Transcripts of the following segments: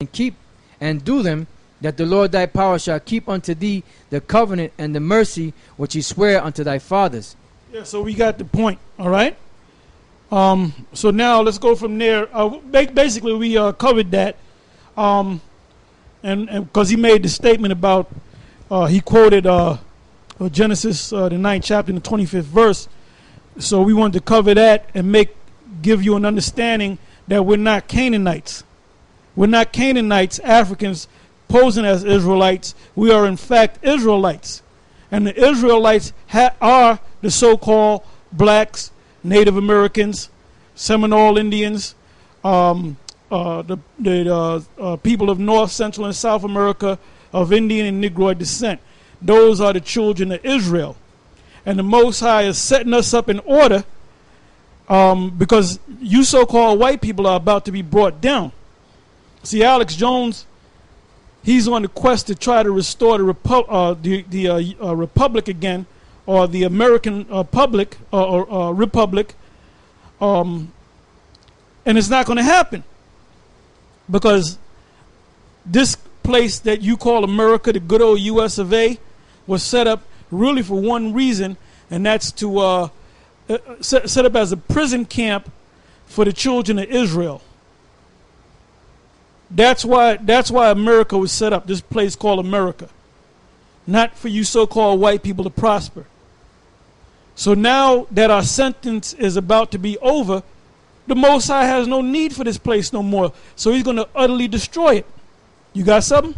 and keep and do them, that the Lord thy power shall keep unto thee the covenant and the mercy which he sware unto thy fathers. Yeah, so we got the point, all right? So now let's go from there. Basically, we covered that, and because he made the statement about, he quoted Genesis, the 9th chapter, and the 25th verse. So we wanted to cover that and give you an understanding that we're not Canaanites. We're not Canaanites, Africans posing as Israelites. We are in fact Israelites. And the Israelites are the so-called blacks, Native Americans, Seminole Indians, the people of North, Central, and South America of Indian and Negroid descent. Those are the children of Israel. And the Most High is setting us up in order because you so-called white people are about to be brought down. See, Alex Jones, he's on the quest to try to restore the republic again, or the American republic, and it's not going to happen because this place that you call America, the good old U.S. of A., was set up really for one reason, and that's to set up as a prison camp for the children of Israel. That's why America was set up, this place called America. Not for you so-called white people to prosper. So now that our sentence is about to be over, the Most High has no need for this place no more. So he's going to utterly destroy it. You got something?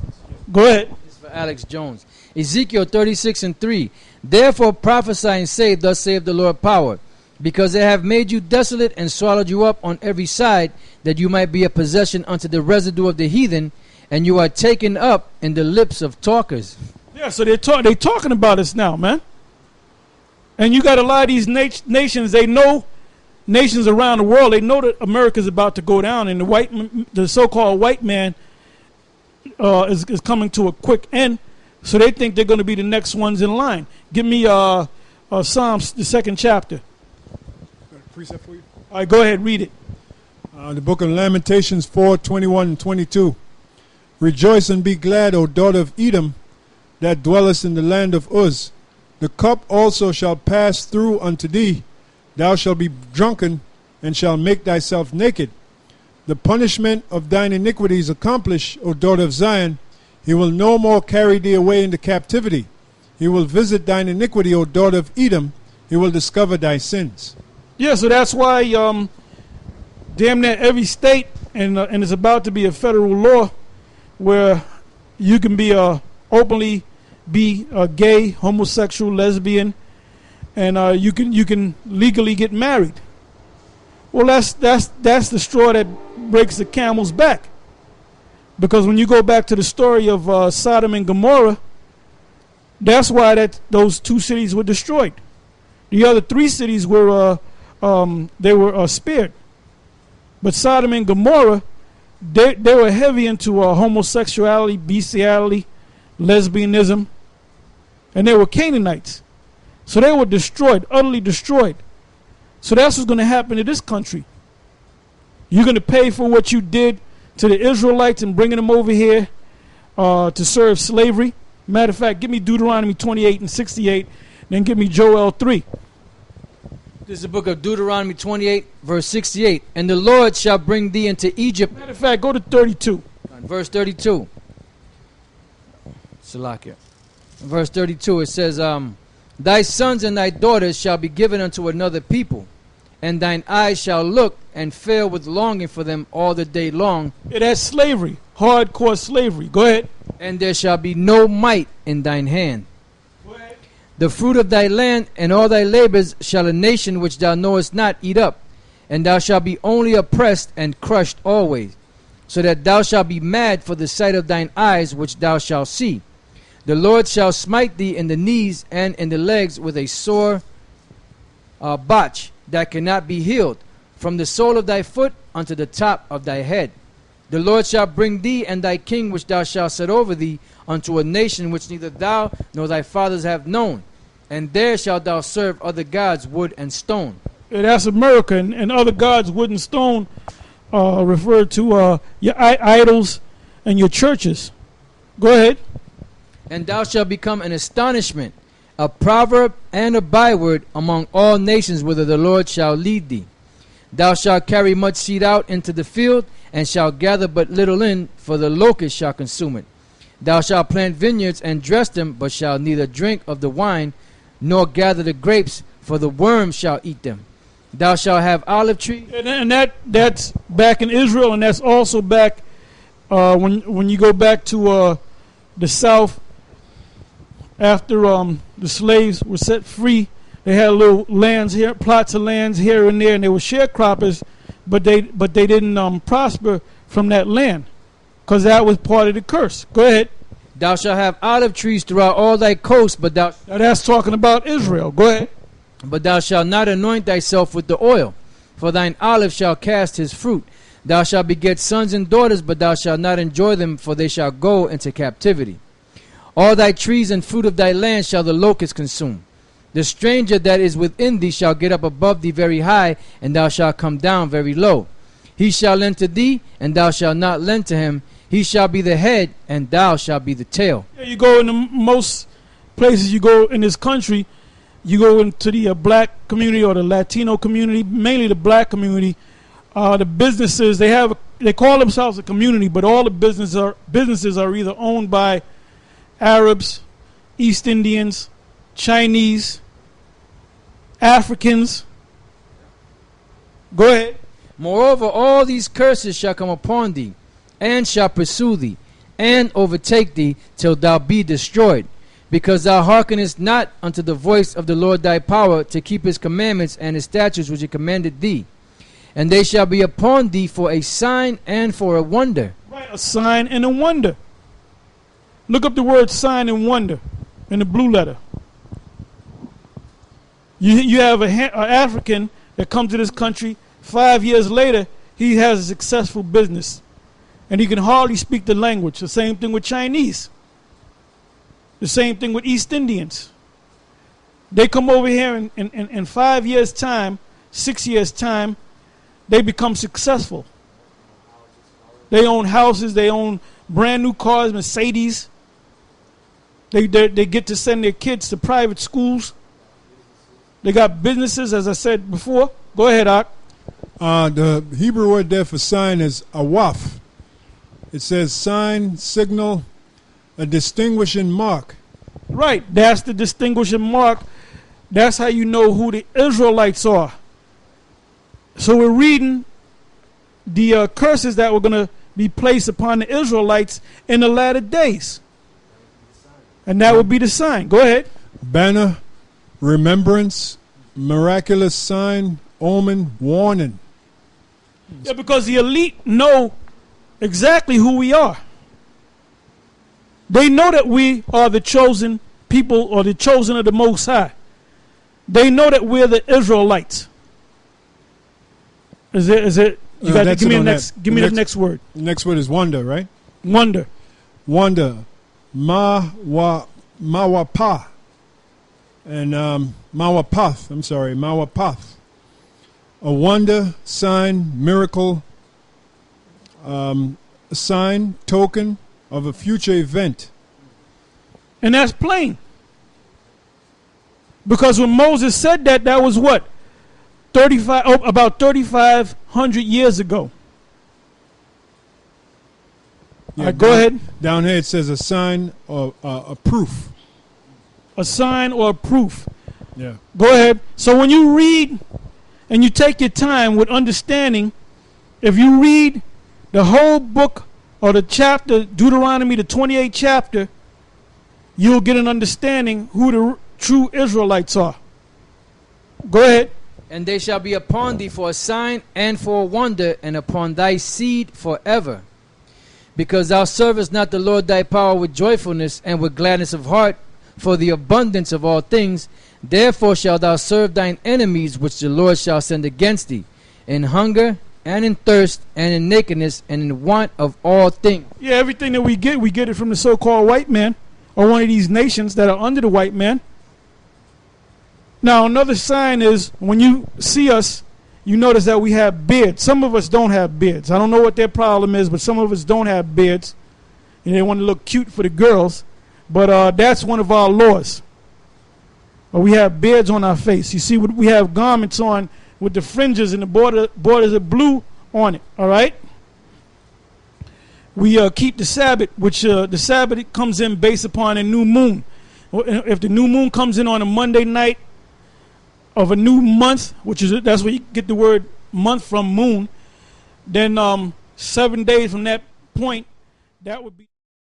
Go ahead. This is for Alex Jones. Ezekiel 36:3. Therefore prophesy and say, thus saith the Lord power, because they have made you desolate and swallowed you up on every side, that you might be a possession unto the residue of the heathen, and you are taken up in the lips of talkers. Yeah, so they're talking about us now, man. And you got a lot of these nations, they know, nations around the world, they know that America's about to go down, and the so-called white man is coming to a quick end, so they think they're going to be the next ones in line. Give me Psalms, the 2nd chapter. Precept for you? All right, go ahead, read it. The book of Lamentations 4:21 and 22. Rejoice and be glad, O daughter of Edom, that dwellest in the land of Uz. The cup also shall pass through unto thee. Thou shalt be drunken, and shalt make thyself naked. The punishment of thine iniquities accomplished, O daughter of Zion. He will no more carry thee away into captivity. He will visit thine iniquity, O daughter of Edom. He will discover thy sins. Yeah, so that's why damn near every state, and it's about to be a federal law where you can be openly be gay, homosexual, lesbian, and you can legally get married. Well, that's the straw that breaks the camel's back, because when you go back to the story of Sodom and Gomorrah, that's why those 2 cities were destroyed. The other 3 cities were spared. But Sodom and Gomorrah, they were heavy into homosexuality, bestiality, lesbianism, and they were Canaanites. So they were destroyed, utterly destroyed. So that's what's going to happen to this country. You're going to pay for what you did to the Israelites and bringing them over here to serve slavery. Matter of fact, give me Deuteronomy 28:68, then give me Joel 3. This is the book of Deuteronomy 28, verse 68. And the Lord shall bring thee into Egypt. Matter of fact, go to 32. Verse 32. Salakia. Verse 32, it says, thy sons and thy daughters shall be given unto another people, and thine eyes shall look and fail with longing for them all the day long. Yeah, that's slavery, hardcore slavery. Go ahead. And there shall be no might in thine hand. Go ahead. The fruit of thy land and all thy labors shall a nation which thou knowest not eat up, and thou shalt be only oppressed and crushed always, so that thou shalt be mad for the sight of thine eyes which thou shalt see. The Lord shall smite thee in the knees and in the legs with a sore botch that cannot be healed, from the sole of thy foot unto the top of thy head. The Lord shall bring thee and thy king which thou shalt set over thee unto a nation which neither thou nor thy fathers have known, and there shalt thou serve other gods, wood and stone. Yeah, that's America, and other gods, wood and stone, refer to your idols and your churches. Go ahead. And thou shalt become an astonishment, a proverb and a byword among all nations whither the Lord shall lead thee. Thou shalt carry much seed out into the field, and shalt gather but little in, for the locust shall consume it. Thou shalt plant vineyards and dress them, but shalt neither drink of the wine, nor gather the grapes, for the worms shall eat them. Thou shalt have olive trees. And that's back in Israel, and that's also back when you go back to the South after the slaves were set free. They had little lands here, plots of lands here and there, and they were sharecroppers, but they didn't prosper from that land, because that was part of the curse. Go ahead. Thou shalt have olive trees throughout all thy coast, but Now that's talking about Israel. Go ahead. thou shalt not anoint thyself with the oil, for thine olive shall cast his fruit. Thou shalt beget sons and daughters, but thou shalt not enjoy them, for they shall go into captivity. All thy trees and fruit of thy land shall the locust consume. The stranger that is within thee shall get up above thee very high, and thou shalt come down very low. He shall lend to thee, and thou shalt not lend to him. He shall be the head, and thou shalt be the tail. You go into most places you go in this country, you go into the black community or the Latino community, mainly the black community. The businesses, they call themselves a community, but all the businesses are either owned by Arabs, East Indians, Chinese, Africans. Go ahead. Moreover, all these curses shall come upon thee, and shall pursue thee, and overtake thee, till thou be destroyed, because thou hearkenest not unto the voice of the Lord thy power, to keep his commandments and his statutes which he commanded thee. And they shall be upon thee for a sign and for a wonder. Right, a sign and a wonder. Look up the word sign and wonder in the blue letter. You have an African that comes to this country. 5 years later, he has a successful business, and he can hardly speak the language. The same thing with Chinese. The same thing with East Indians. They come over here in 5 years' time, 6 years' time, they become successful. They own houses, they own brand new cars, Mercedes. They get to send their kids to private schools. They got businesses, as I said before. Go ahead, Ak. The Hebrew word there for sign is awaf. It says sign, signal, a distinguishing mark. Right, that's the distinguishing mark. That's how you know who the Israelites are. So we're reading the curses that were going to be placed upon the Israelites in the latter days. And that would be the sign. Go ahead. Banner, remembrance, miraculous sign, omen, warning. Yeah, because the elite know exactly who we are. They know that we are the chosen people, or the chosen of the Most High. They know that we're the Israelites. Is it? You got to give me the next word. The next word is wonder, right? Wonder. Wonder. Mawapa. And Mawapath. I'm sorry, Mawapath. A wonder, sign, miracle, a sign, token of a future event. And that's plain. Because when Moses said that, that was what? About 3,500 years ago. Yeah, go ahead. Down here it says a sign or a proof. A sign or a proof. Yeah. Go ahead. So when you read and you take your time with understanding, if you read the whole book or the chapter, Deuteronomy, the 28th chapter, you'll get an understanding who the true Israelites are. Go ahead. And they shall be upon thee for a sign and for a wonder, and upon thy seed forever. Because thou servest not the Lord thy power with joyfulness and with gladness of heart, for the abundance of all things, therefore shalt thou serve thine enemies, which the Lord shall send against thee, in hunger and in thirst and in nakedness and in want of all things. Yeah, everything that we get it from the so-called white man, or one of these nations that are under the white man. Now, another sign is when you see us, you notice that we have beards. Some of us don't have beards. I don't know what their problem is, but some of us don't have beards. and they want to look cute for the girls. But that's one of our laws. We have beards on our face. You see, we have garments on with the fringes and the borders of blue on it. All right. We keep the Sabbath, which the Sabbath comes in based upon a new moon. If the new moon comes in on a Monday night of a new month, that's where you get the word month from, moon, then 7 days from that point, that would be